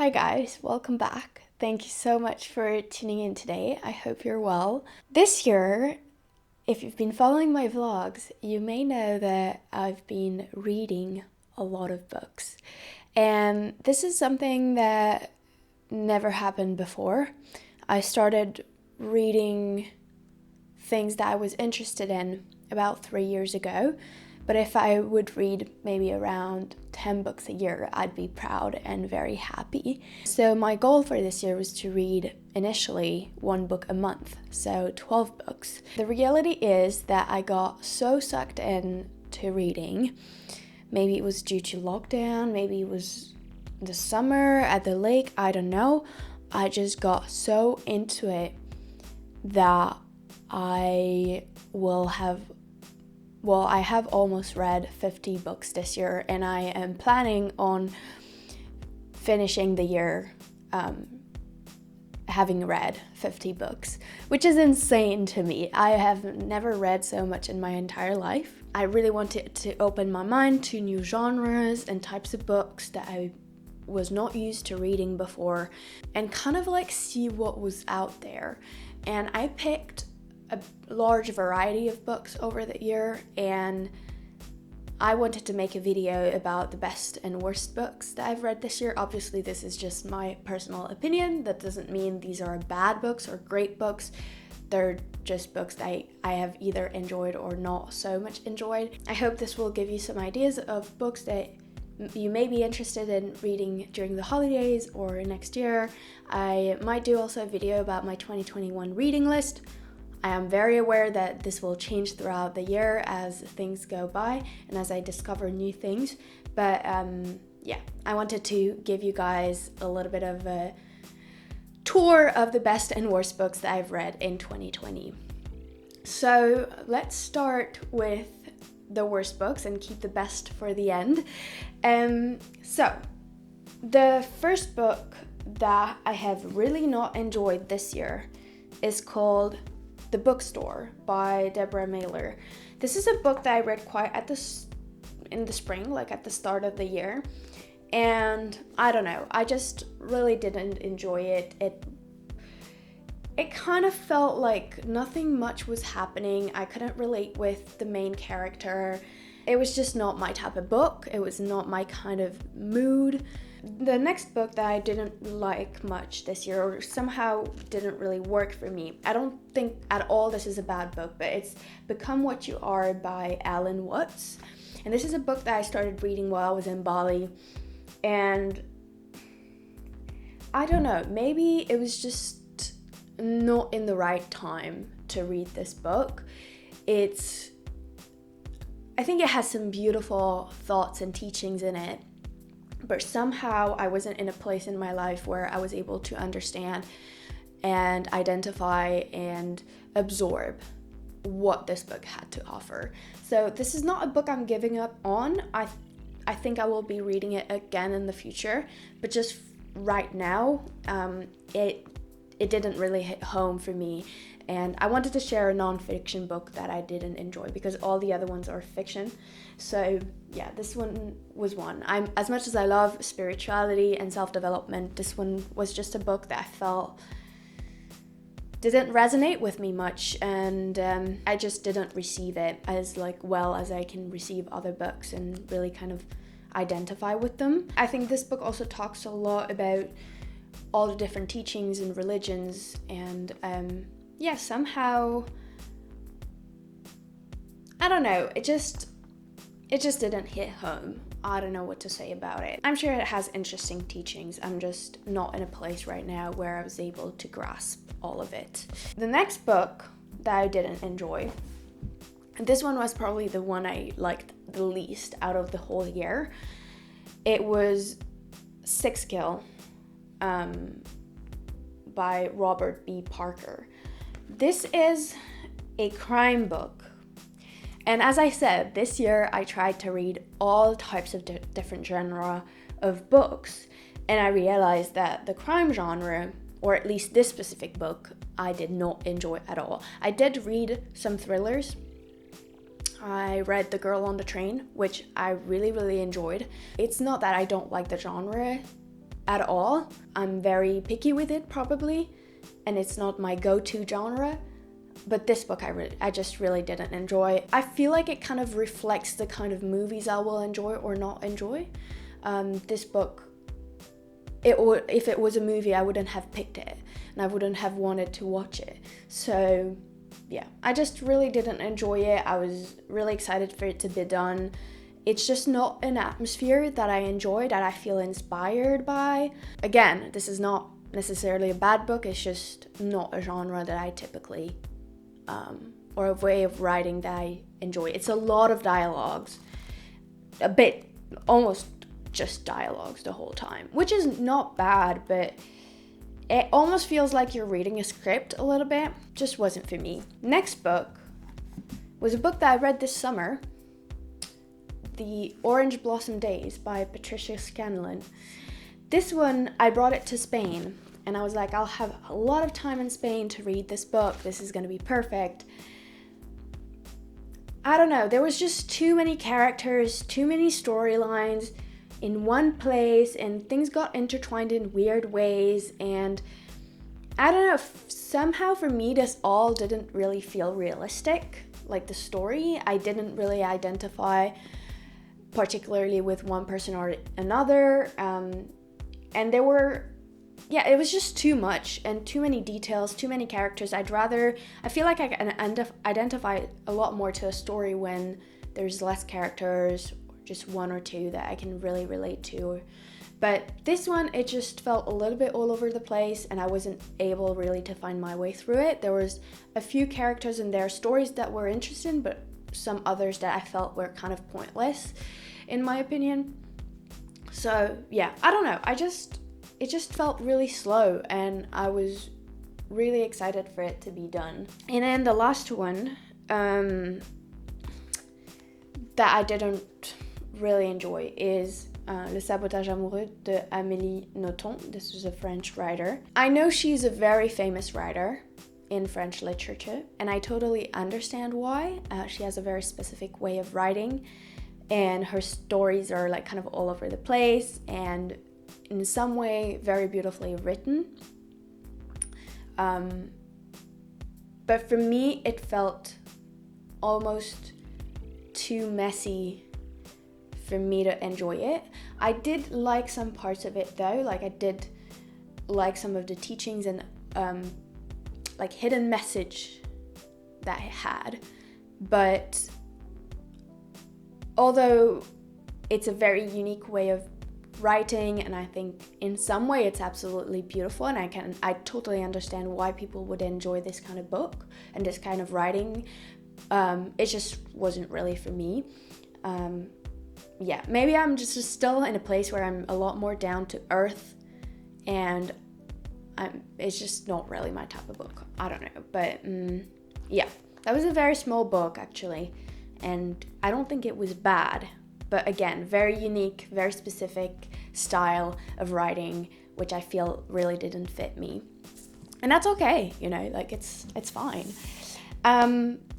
Hi guys, welcome back. Thank you so much for tuning in today. I hope you're well. This year, if you've been following my vlogs, you may know that I've been reading a lot of books. And this is something that never happened before. I started reading things that I was interested in about 3 years ago. But if I would read maybe around 10 books a year, I'd be proud and very happy. So my goal for this year was to read initially 1 book a month, so 12 books. The reality is that I got so sucked in to reading. Maybe it was due to lockdown, maybe it was the summer at the lake, I don't know. I just got so into it that I have almost read 50 books this year, and I am planning on finishing the year having read 50 books, which is insane to me. I have never read so much in my entire life. I really wanted to open my mind to new genres and types of books that I was not used to reading before, and kind of like see what was out there. And I picked a large variety of books over the year, and I wanted to make a video about the best and worst books that I've read this year. Obviously, this is just my personal opinion. That doesn't mean these are bad books or great books. They're just books that I have either enjoyed or not so much enjoyed. I hope this will give you some ideas of books that you may be interested in reading during the holidays or next year. I might do also a video about my 2021 reading list. I am very aware that this will change throughout the year as things go by and as I discover new things. But I wanted to give you guys a little bit of a tour of the best and worst books that I've read in 2020. So let's start with the worst books and keep the best for the end. So the first book that I have really not enjoyed this year is called The Bookstore by Deborah Meyler. This is a book that I read quite in the spring, like at the start of the year. And I don't know, I just really didn't enjoy it. It kind of felt like nothing much was happening. I couldn't relate with the main character. It was just not my type of book. It was not my kind of mood. The next book that I didn't like much this year, or somehow didn't really work for me, I don't think at all this is a bad book, but it's Become What You Are by Alan Watts. And this is a book that I started reading while I was in Bali. And I don't know, maybe it was just not in the right time to read this book. I think it has some beautiful thoughts and teachings in it, but somehow I wasn't in a place in my life where I was able to understand and identify and absorb what this book had to offer. So this is not a book I'm giving up on. I think I will be reading it again in the future, but just right now, it didn't really hit home for me. And I wanted to share a non-fiction book that I didn't enjoy because all the other ones are fiction. So yeah, this one was one. As much as I love spirituality and self-development, this one was just a book that I felt didn't resonate with me much, and I just didn't receive it as well as I can receive other books and really kind of identify with them. I think this book also talks a lot about all the different teachings and religions, and somehow, I don't know, it just didn't hit home. I don't know what to say about it. I'm sure it has interesting teachings. I'm just not in a place right now where I was able to grasp all of it. The next book that I didn't enjoy, and this one was probably the one I liked the least out of the whole year. It was Sixkill by B.Parker. This is a crime book. And as I said, this year I tried to read all types of different genre of books, and I realized that the crime genre, or at least this specific book, I did not enjoy at all. I did read some thrillers. I read The Girl on the Train, which I really, really enjoyed. It's not that I don't like the genre at all. I'm very picky with it probably, and it's not my go-to genre. But this book I just really didn't enjoy. I feel like it kind of reflects the kind of movies I will enjoy or not enjoy. This book, if it was a movie, I wouldn't have picked it, and I wouldn't have wanted to watch it. So yeah, I just really didn't enjoy it. I was really excited for it to be done. It's just not an atmosphere that I enjoy, that I feel inspired by. Again, this is not necessarily a bad book, it's just not a genre that I typically or a way of writing that I enjoy. It's a lot of dialogues, a bit, almost just dialogues the whole time, which is not bad, but it almost feels like you're reading a script a little bit. Just wasn't for me. Next book was a book that I read this summer, The Orange Blossom Days by Patricia Scanlan. This one, I brought it to Spain, and I was like, I'll have a lot of time in Spain to read this book. This is going to be perfect. I don't know. There was just too many characters, too many storylines in one place, and things got intertwined in weird ways. And I don't know. Somehow for me, this all didn't really feel realistic. Like the story, I didn't really identify particularly with one person or another. And there were, it was just too much and too many details, too many characters. I feel like I can identify a lot more to a story when there's less characters, or just one or two that I can really relate to. But this one, it just felt a little bit all over the place, and I wasn't able really to find my way through it. There was a few characters in there, stories that were interesting, but some others that I felt were kind of pointless, in my opinion. So yeah, I don't know. It just felt really slow, and I was really excited for it to be done. And then the last one that I didn't really enjoy is Le Sabotage Amoureux de Amélie Nothomb. This was a French writer. I know she's a very famous writer in French literature, and I totally understand why. She has a very specific way of writing, and her stories are like kind of all over the place, and in some way very beautifully written. But for me, it felt almost too messy for me to enjoy it. I did like some parts of it though, like I did like some of the teachings and like hidden message that it had. But although it's a very unique way of writing, and I think in some way it's absolutely beautiful, and I totally understand why people would enjoy this kind of book and this kind of writing, it just wasn't really for me. Maybe I'm just still in a place where I'm a lot more down to earth, and it's just not really my type of book. I don't know, but that was a very small book actually, and I don't think it was bad. But again, very unique, very specific style of writing, which I feel really didn't fit me. And that's okay, like it's fine.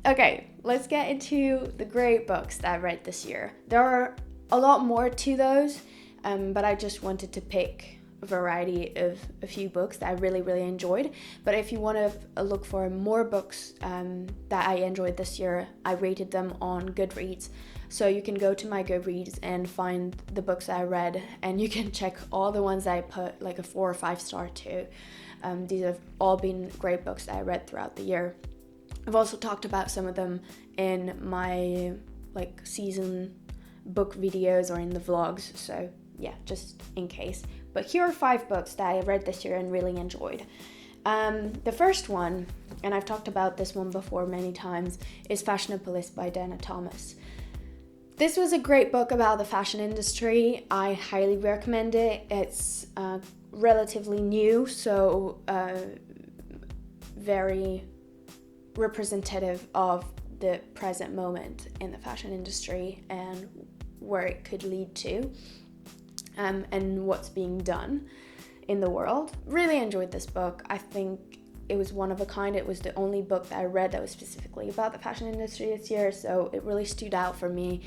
Okay, let's get into the great books that I read this year. There are a lot more to those, but I just wanted to pick a variety of a few books that I really, really enjoyed. But if you want to look for more books that I enjoyed this year, I rated them on Goodreads. So you can go to my Goodreads and find the books I read, and you can check all the ones I put like a 4 or 5 star to. These have all been great books that I read throughout the year. I've also talked about some of them in my like season book videos or in the vlogs, so yeah, just in case. But here are 5 books that I read this year and really enjoyed. The first one, and I've talked about this one before many times, is Fashionopolis by Dana Thomas. This was a great book about the fashion industry. I highly recommend it. It's relatively new, so very representative of the present moment in the fashion industry and where it could lead to, and what's being done in the world. Really enjoyed this book. I think it was one of a kind. It was the only book that I read that was specifically about the fashion industry this year, so it really stood out for me.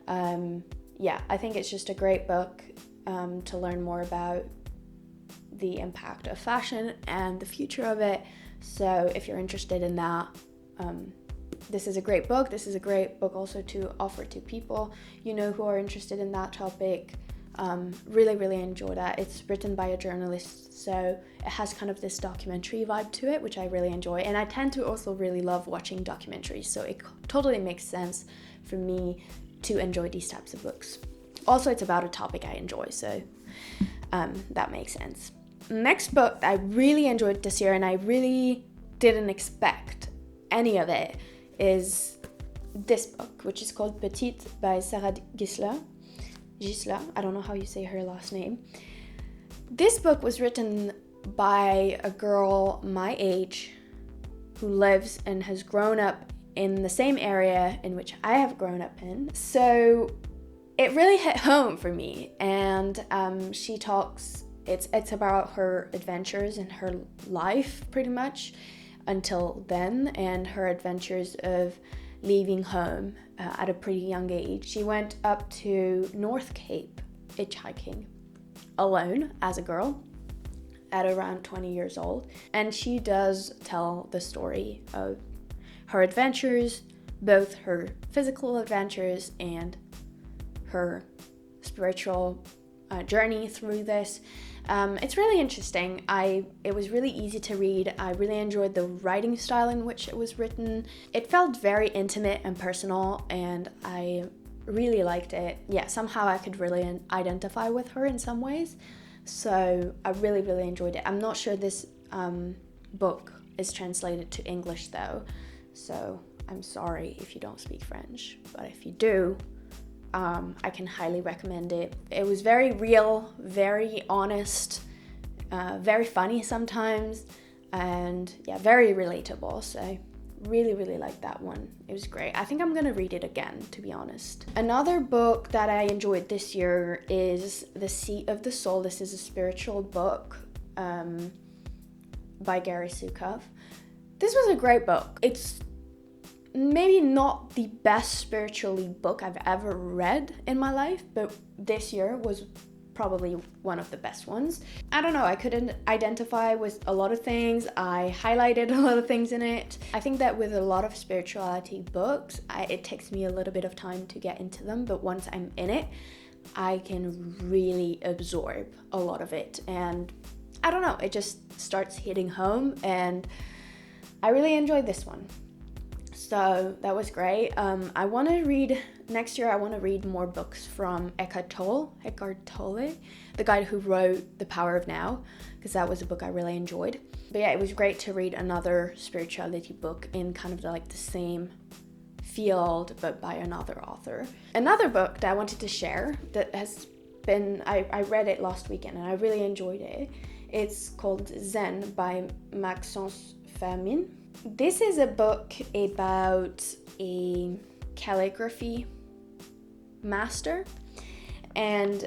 I think it's just a great book to learn more about the impact of fashion and the future of it. So if you're interested in that, this is a great book. This is a great book also to offer to people, who are interested in that topic. Really enjoy that. It's written by a journalist, so it has kind of this documentary vibe to it, which I really enjoy. And I tend to also really love watching documentaries, so it totally makes sense for me to enjoy these types of books. Also, it's about a topic I enjoy, so that makes sense. Next book I really enjoyed this year, and I really didn't expect any of it, is this book, which is called Petite by Sarah Gysler. I don't know how you say her last name. This book was written by a girl my age who lives and has grown up in the same area in which I have grown up in. So it really hit home for me. And she talks, it's about her adventures in her life pretty much until then, and her adventures of leaving home at a pretty young age. She went up to North Cape hitchhiking alone as a girl at around 20 years old. And she does tell the story of her adventures, both her physical adventures and her spiritual journey through this. It's really interesting. It was really easy to read. I really enjoyed the writing style in which it was written. It felt very intimate and personal, and I really liked it. Yeah, somehow I could really identify with her in some ways. So I really enjoyed it. I'm not sure this book is translated to English though, so I'm sorry if you don't speak French, but if you do, I can highly recommend it. It was very real, very honest, very funny sometimes, and yeah, very relatable. So really liked that one. It was great. I think I'm gonna read it again, to be honest. Another book that I enjoyed this year is The Seat of the Soul. This is a spiritual book by Gary Zukav. This was a great book. It's maybe not the best spiritually book I've ever read in my life, but this year was probably one of the best ones. I don't know, I couldn't identify with a lot of things. I highlighted a lot of things in it. I think that with a lot of spirituality books, it takes me a little bit of time to get into them, but once I'm in it, I can really absorb a lot of it. And I don't know, it just starts hitting home, and I really enjoyed this one. So that was great. Next year I want to read more books from Eckhart Tolle, the guy who wrote The Power of Now, because that was a book I really enjoyed. But yeah, it was great to read another spirituality book in kind of the same field, but by another author. Another book that I wanted to share that has been, I read it last weekend and I really enjoyed it. It's called Zen by Maxence Fermine. This is a book about a calligraphy master, and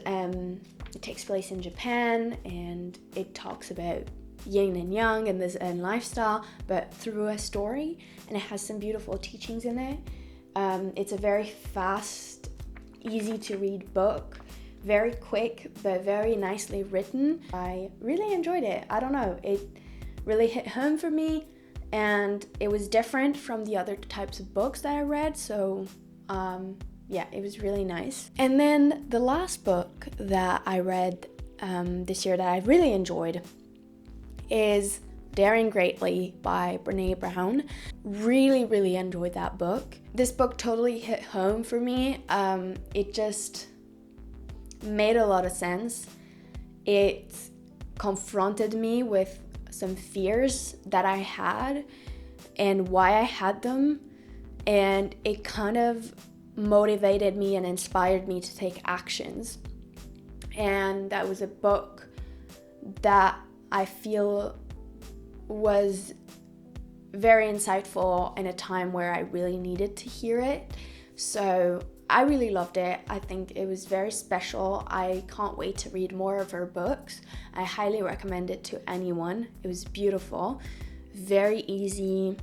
it takes place in Japan, and it talks about yin and yang and the Zen lifestyle, but through a story, and it has some beautiful teachings in it. It's a very fast, easy to read book, very quick, but very nicely written. I really enjoyed it. I don't know, it really hit home for me. And it was different from the other types of books that I read, so yeah, it was really nice. And then the last book that I read this year that I really enjoyed is Daring Greatly by Brene. Really enjoyed that book. This book totally hit home for me. It just made a lot of sense. It confronted me with some fears that I had and why I had them, and it kind of motivated me and inspired me to take actions. And that was a book that I feel was very insightful in a time where I really needed to hear it. So I really loved it. I think it was very special. I can't wait to read more of her books. I highly recommend it to anyone. It was beautiful, very easy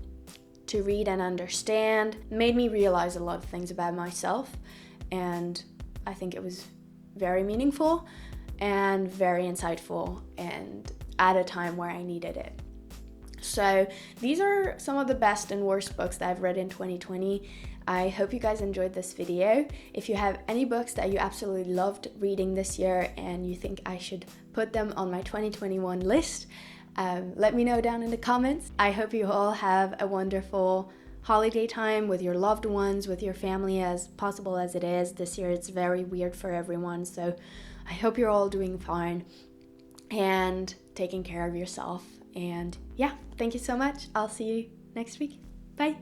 to read and understand. Made me realize a lot of things about myself, and I think it was very meaningful and very insightful, and at a time where I needed it. So these are some of the best and worst books that I've read in 2020. I hope you guys enjoyed this video. If you have any books that you absolutely loved reading this year and you think I should put them on my 2021 list, let me know down in the comments. I hope you all have a wonderful holiday time with your loved ones, with your family, as possible as it is. This year it's very weird for everyone, so I hope you're all doing fine and taking care of yourself. And yeah, thank you so much. I'll see you next week. Bye.